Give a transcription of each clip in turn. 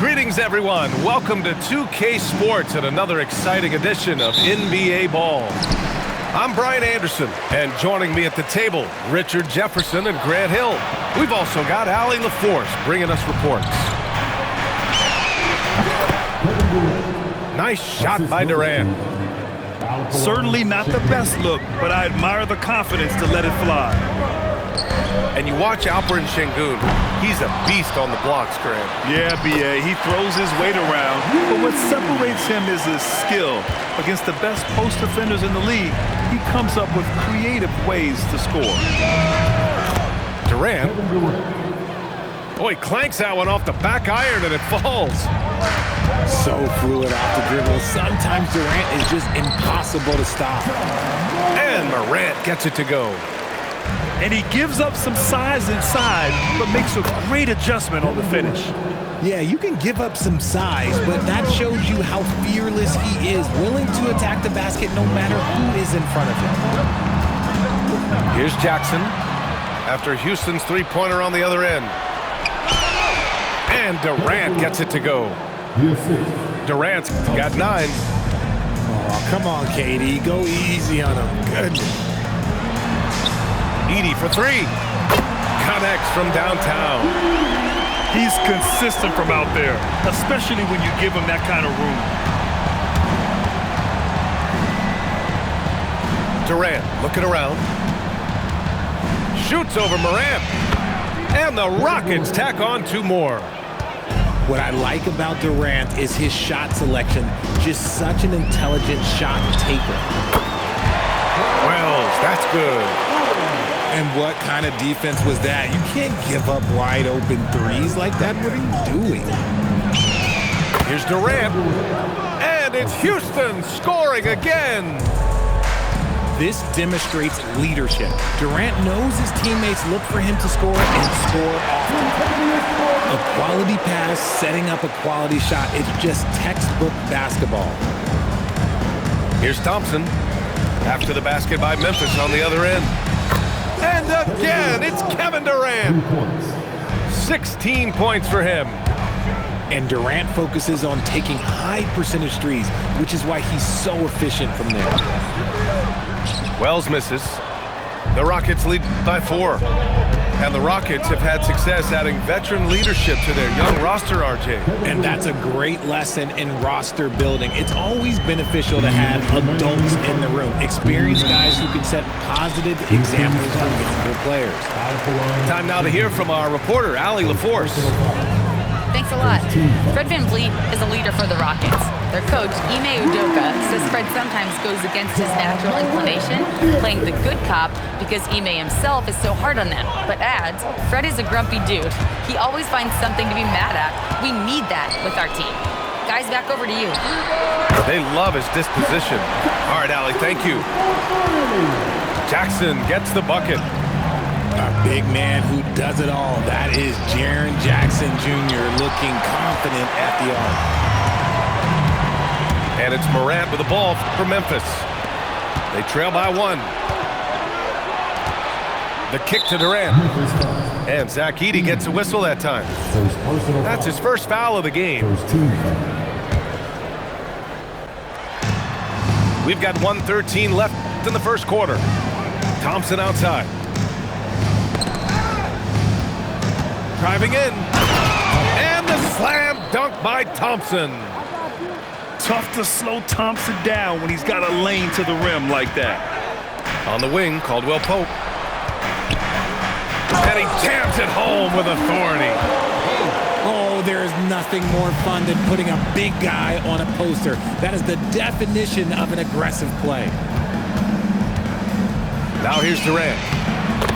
Greetings, everyone. Welcome to 2K Sports and another exciting edition of NBA Ball. I'm Brian Anderson, and joining me at the table, Richard Jefferson and Grant Hill. We've also got Allie LaForce bringing us reports. Nice shot by Durant. Certainly not the best look, but I admire the confidence to let it fly. And you watch Alperen Sengun. He's a beast on the blocks, Grant. Yeah, B.A., he throws his weight around, but what separates him is his skill. Against the best post defenders in the league, he comes up with creative ways to score. Durant. Oh, he clanks that one off the back iron and it falls. So fluid off the dribble. Sometimes Durant is just impossible to stop. And Morant gets it to go. And he gives up some size inside, but makes a great adjustment on the finish. Yeah, you can give up some size, but that shows you how fearless he is, willing to attack the basket no matter who is in front of him. Here's Jackson after Houston's three-pointer on the other end. And Durant gets it to go. Durant's got 9. Oh, come on, KD. Go easy on him. Goodness. Edey for 3. Connects from downtown. He's consistent from out there, especially when you give him that kind of room. Durant looking around. Shoots over Morant. And the Rockets tack on 2 more. What I like about Durant is his shot selection. Just such an intelligent shot taker. Wells, that's good. And what kind of defense was that? You can't give up wide open threes like that. What are you doing? Here's Durant. And it's Houston scoring again. This demonstrates leadership. Durant knows his teammates look for him to score and score often. A quality pass, setting up a quality shot. It's just textbook basketball. Here's Thompson. After the basket by Memphis on the other end. And again, it's Kevin Durant. 16 points for him. And Durant focuses on taking high percentage threes, which is why he's so efficient from there. Wells misses. The Rockets lead by 4. And the Rockets have had success adding veteran leadership to their young roster, RJ. And that's a great lesson in roster building. It's always beneficial to have adults in the room, experienced guys who can set positive examples for younger players. Time now to hear from our reporter, Allie LaForce. Thanks a lot. Fred VanVleet is a leader for the Rockets. Their coach, Ime Udoka, says Fred sometimes goes against his natural inclination, playing the good cop because Ime himself is so hard on them, but adds, Fred is a grumpy dude. He always finds something to be mad at. We need that with our team. Guys, back over to you. They love his disposition. All right, Allie, thank you. Jackson gets the bucket. A big man who does it all. That is Jaren Jackson Jr. looking confident at the arc. And it's Morant with the ball for Memphis. They trail by 1. The kick to Durant. And Zach Edey gets a whistle that time. That's his first foul of the game. We've got 1:13 left in the first quarter. Thompson outside. Driving in. And the slam dunk by Thompson. Tough to slow Thompson down when he's got a lane to the rim like that. On the wing, Caldwell Pope. And he jams it home with authority. Oh, there is nothing more fun than putting a big guy on a poster. That is the definition of an aggressive play. Now here's Durant.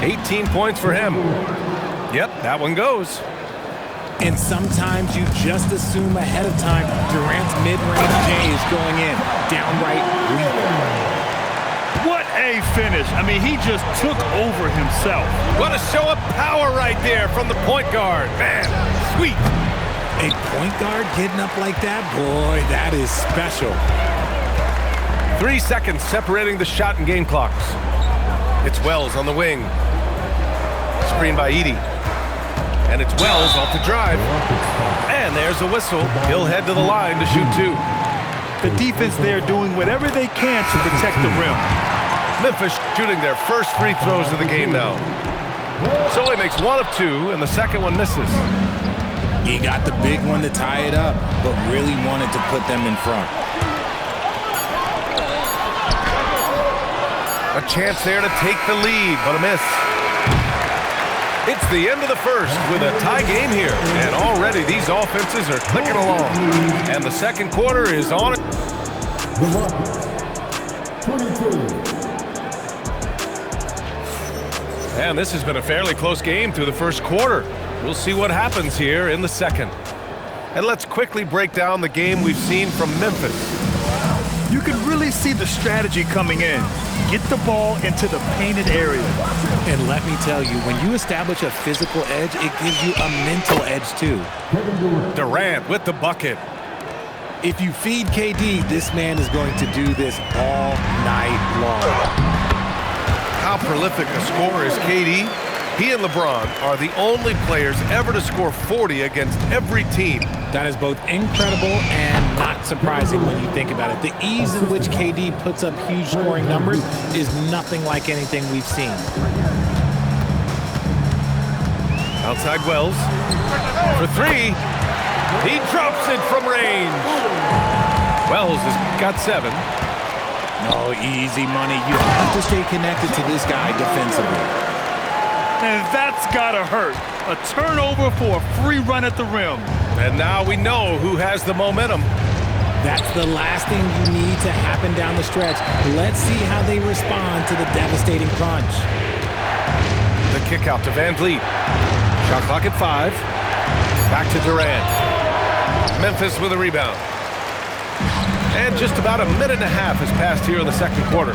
18 points for him. Yep, that one goes. And sometimes you just assume ahead of time Durant's mid-range J is going in. Downright lethal. What a finish. I mean, he just took over himself. What a show of power right there from the point guard. Man, sweet. A point guard getting up like that? Boy, that is special. 3 seconds separating the shot and game clocks. It's Wells on the wing. Screen by Edey. And it's Wells off the drive. And there's a whistle. He'll head to the line to shoot 2. The defense there doing whatever they can to protect the rim. Memphis shooting their first free throws of the game now. So he makes 1 of 2, and the second one misses. He got the big one to tie it up, but really wanted to put them in front. A chance there to take the lead, but a miss. It's the end of the first with a tie game here, and already these offenses are clicking along. And the second quarter is on it. And this has been a fairly close game through the first quarter. We'll see what happens here in the second. And let's quickly break down the game we've seen from Memphis. You can really see the strategy coming in. Get the ball into the painted area. And let me tell you, when you establish a physical edge, it gives you a mental edge too. Durant with the bucket. If you feed KD, this man is going to do this all night long. How prolific a scorer is KD? He and LeBron are the only players ever to score 40 against every team. That is both incredible and not surprising when you think about it. The ease in which KD puts up huge scoring numbers is nothing like anything we've seen. Outside Wells for 3. He drops it from range. Wells has got 7. No, easy money. You have to stay connected to this guy defensively. And that's gotta hurt. A turnover for a free run at the rim. And now we know who has the momentum. That's the last thing you need to happen down the stretch. Let's see how they respond to the devastating punch. The kick out to Van Vliet. Shot clock at 5. Back to Durant. Memphis with a rebound. And just about a minute and a half has passed here in the second quarter.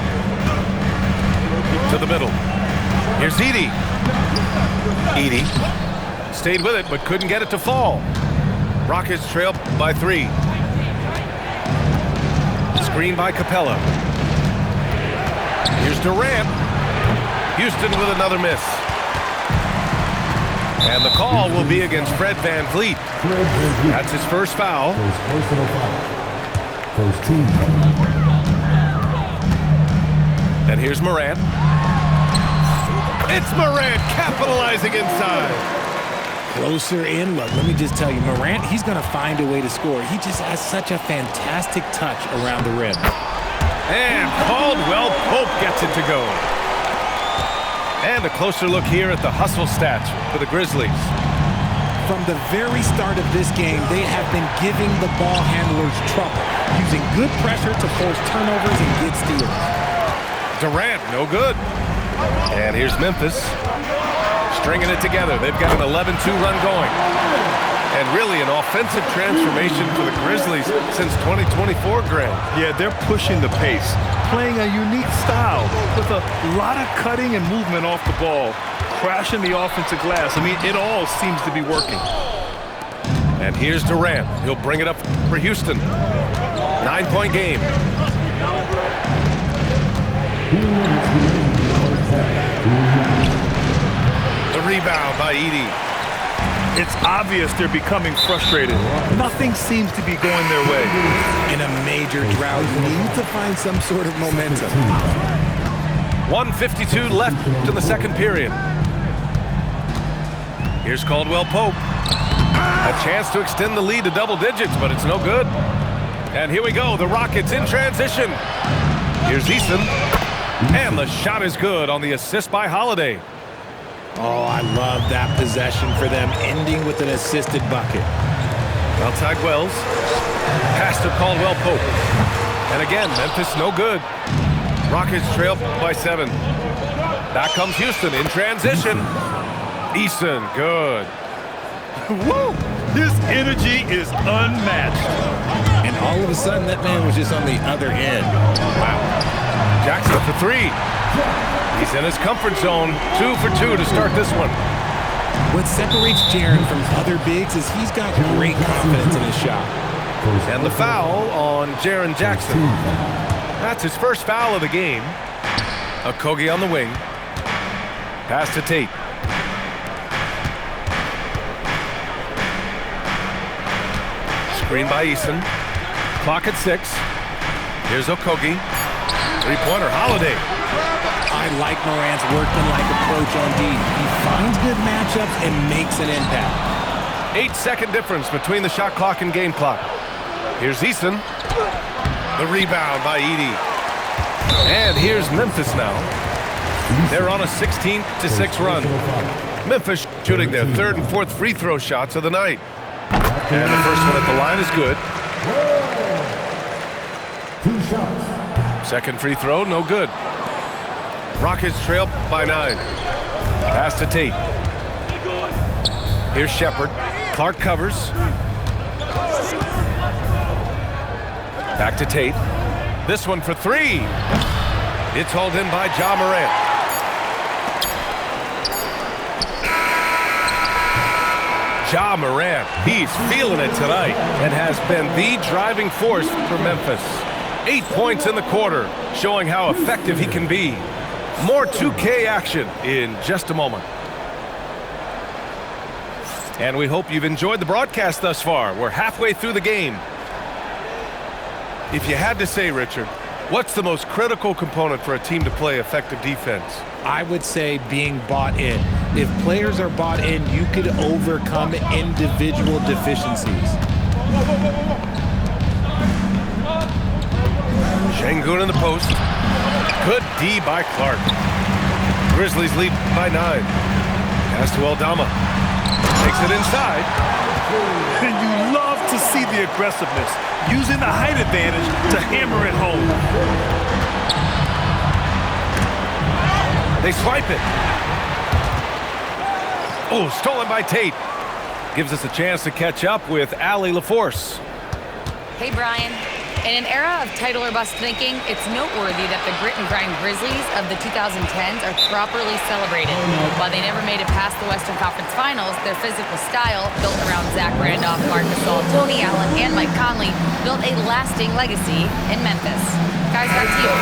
To the middle. Here's Edey. Edey stayed with it but couldn't get it to fall. Rockets trail by 3. Screen by Capella. Here's Durant. Houston with another miss. And the call will be against Fred Van Vliet. That's his first foul. And here's Morant. It's Morant capitalizing inside. Closer in look. Let me just tell you, Morant, he's going to find a way to score. He just has such a fantastic touch around the rim. And Caldwell Pope gets it to go. And a closer look here at the hustle stats for the Grizzlies. From the very start of this game, they have been giving the ball handlers trouble, using good pressure to force turnovers and get steals. Durant, no good. And here's Memphis, stringing it together. They've got an 11-2 run going. And really an offensive transformation for the Grizzlies since 2024, Grant. Yeah, they're pushing the pace, playing a unique style with a lot of cutting and movement off the ball, crashing the offensive glass. I mean, it all seems to be working. And here's Durant. He'll bring it up for Houston. 9-point game. The rebound by Edey. It's obvious they're becoming frustrated. Nothing seems to be going their way. In a major drought, you need to find some sort of momentum. 1:52 left in the second period. Here's Caldwell Pope. A chance to extend the lead to double digits, but it's no good. And here we go, the Rockets in transition. Here's Eason. And the shot is good on the assist by Holiday. Oh, I love that possession for them, ending with an assisted bucket. Outside Wells. Pass to Caldwell Pope. And again, Memphis no good. Rockets trail by 7. Back comes Houston in transition. Eason, good. Woo! His energy is unmatched. And all of a sudden, that man was just on the other end. Wow. Jackson for 3. He's in his comfort zone. 2 for 2 to start this one. What separates Jaren from other bigs is he's got great confidence in his shot. And the foul on Jaren Jackson. That's his first foul of the game. Okogie on the wing. Pass to Tate. Screen by Eason. Clock at 6. Here's Okogie. Three-pointer, Holiday. I like Morant's workmanlike approach on D. He finds good matchups and makes an impact. 8-second difference between the shot clock and game clock. Here's Eason. The rebound by Edey. And here's Memphis now. They're on a 16-6 run. Memphis shooting their third and fourth free throw shots of the night. And the first one at the line is good. Second free throw, no good. Rockets trail by 9. Pass to Tate. Here's Shepherd. Clark covers. Back to Tate. This one for 3. It's hauled in by Ja Morant. Ja Morant, he's feeling it tonight and has been the driving force for Memphis. 8 points in the quarter, showing how effective he can be. More 2K action in just a moment. And we hope you've enjoyed the broadcast thus far. We're halfway through the game. If you had to say, Richard, what's the most critical component for a team to play effective defense? I would say being bought in. If players are bought in, you could overcome individual deficiencies. Şengün in the post. Good D by Clark. Grizzlies lead by 9. Pass to Aldama. Takes it inside. And you love to see the aggressiveness, using the height advantage to hammer it home. They swipe it. Oh, stolen by Tate. Gives us a chance to catch up with Allie LaForce. Hey, Brian. In an era of title or bust thinking, it's noteworthy that the grit and grind Grizzlies of the 2010s are properly celebrated. While they never made it past the Western Conference Finals, their physical style, built around Zach Randolph, Marc Gasol, Tony Allen, and Mike Conley, built a lasting legacy in Memphis. Guys, back to you.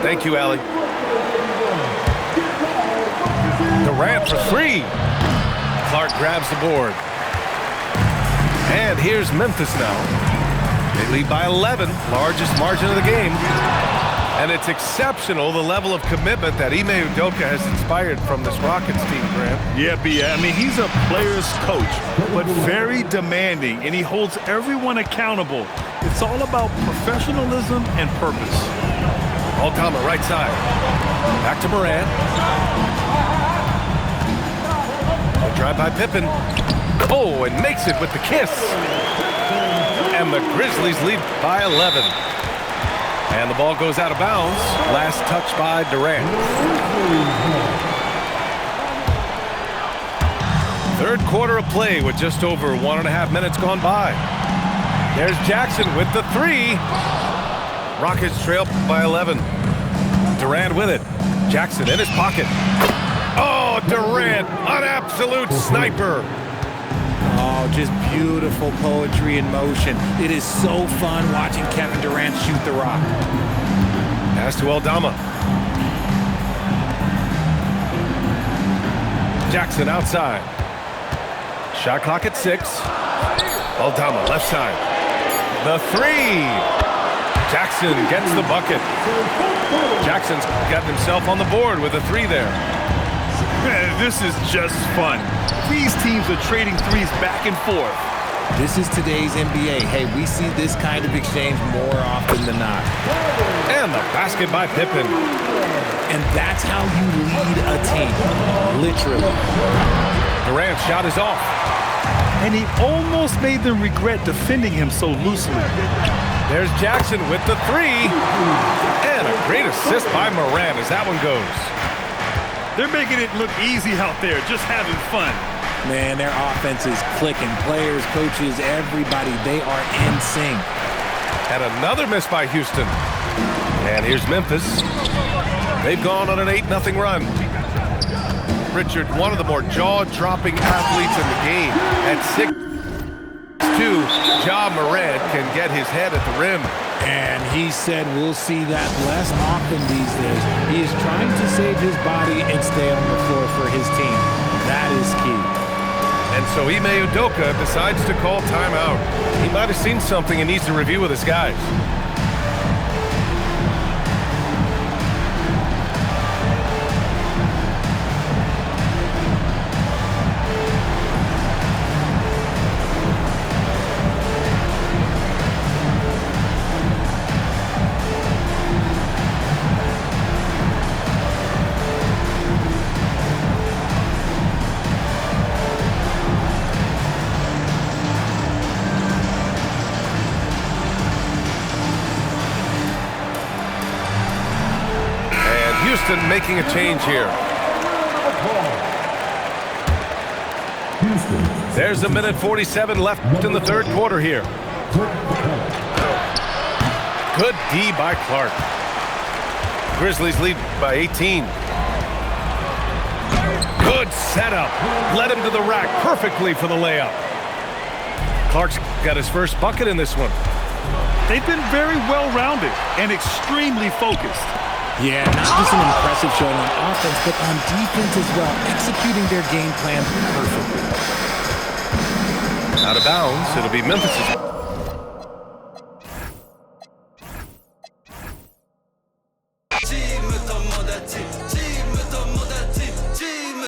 Thank you, Allie. Durant for 3. Clark grabs the board. And here's Memphis now. They lead by 11, largest margin of the game. And it's exceptional, the level of commitment that Ime Udoka has inspired from this Rockets team, Grant. Yeah, B. I mean, he's a player's coach, but very demanding, and he holds everyone accountable. It's all about professionalism and purpose. Aldama, right side. Back to Morant. A drive by Pippen. Oh, and makes it with the kiss. And the Grizzlies lead by 11. And the ball goes out of bounds. Last touch by Durant. Third quarter of play with just over 1.5 minutes gone by. There's Jackson with the 3. Rockets trail by 11. Durant with it. Jackson in his pocket. Oh, Durant, an absolute sniper. Oh, just beautiful poetry in motion. It is so fun watching Kevin Durant shoot the rock. Pass to Aldama. Jackson outside. Shot clock at 6. Aldama left side. The 3. Jackson gets the bucket. Jackson's gotten himself on the board with a 3 there. Man, this is just fun. These teams are trading threes back and forth. This is today's NBA. Hey, we see this kind of exchange more often than not. And the basket by Pippen. And that's how you lead a team. Literally. Durant's shot is off. And he almost made them regret defending him so loosely. There's Jackson with the 3. And a great assist by Morant as that one goes. They're making it look easy out there, just having fun. Man, their offense is clicking. Players, coaches, everybody, they are in sync. And another miss by Houston. And here's Memphis. They've gone on an 8-0 run. Richard, one of the more jaw-dropping athletes in the game. At 6'2", Ja Morant can get his head at the rim. And he said we'll see that less often these days. He is trying to save his body and stay on the floor for his team. That is key. And so Ime Udoka decides to call timeout. He might have seen something and needs to review with his guys. Houston making a change here. There's a minute 47 left in the third quarter here. Good D by Clark. Grizzlies lead by 18. Good setup. Led him to the rack perfectly for the layup. Clark's got his first bucket in this one. They've been very well-rounded and extremely focused. Yeah, not just an impressive showing on offense, but on defense as well, executing their game plan perfectly. Out of bounds, it'll be Memphis'.